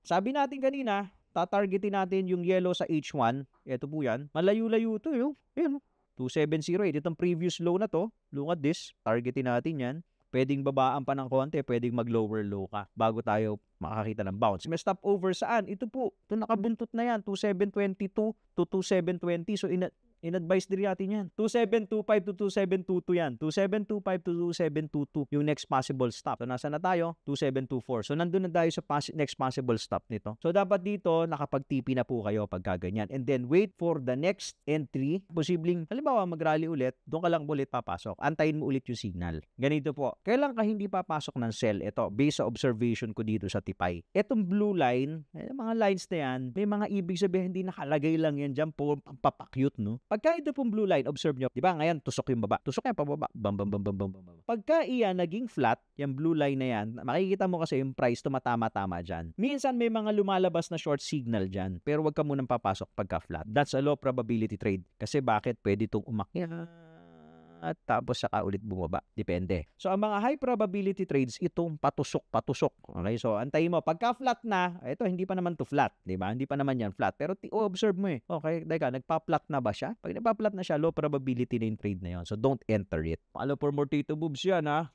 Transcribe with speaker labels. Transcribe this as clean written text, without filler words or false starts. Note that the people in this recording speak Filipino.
Speaker 1: Sabi natin kanina, tatargetin natin yung yellow sa H1. Ito po yan. Malayo-layo ito yun. Ayun, 2708. Itong previous low na to. Look at this. Targetin natin yan. Pwedeng babaan pa ng konti, pwedeng mag-lower low ka bago tayo makakita ng bounce. May stop over saan? Ito po. Ito nakabuntot na yan. 2722 to 2720. So, in-advise din natin yan. 2725 to 2722 yan. 2725 to 2722 yung next possible stop. So, nasa na tayo? 2724. So, nandun na tayo sa next possible stop nito. So, dapat dito, nakapag-TP na po kayo pagka ganyan. And then, wait for the next entry. Posibleng, halimbawa, mag-rally ulit, doon ka lang ulit papasok. Antayin mo ulit yung signal. Ganito po. Kailan ka hindi papasok ng sell? Ito, based sa observation ko dito sa Tipay. Itong blue line, mga lines na yan, may mga ibig sabihin, hindi nakalagay lang yan dyan po, pampakyut, no? Pagka ito pong blue line, observe nyo, di ba? Ngayon, tusok yung baba. Tusok yan pababa. Bam, bam, bam, bam, bam, bam. Pagka iyan naging flat, yung blue line na yan, makikita mo kasi yung price tumatama-tama dyan. Minsan may mga lumalabas na short signal dyan, pero wag ka munang papasok pagka flat. That's a low probability trade. Kasi bakit? Pwede itong umakyat at tapos saka ulit bumaba. Depende. So, ang mga high probability trades, itong patusok-patusok. Okay? So, antayin mo. Pagka flat na, ito, hindi pa naman to flat. Diba? Hindi pa naman yan flat. Pero, observe mo eh. Okay, teka, nagpa-flat na ba siya? Pag nagpa-flat na siya, low probability na yung trade na yun. So, don't enter it. Follow for more Tito Boobs yan, ha?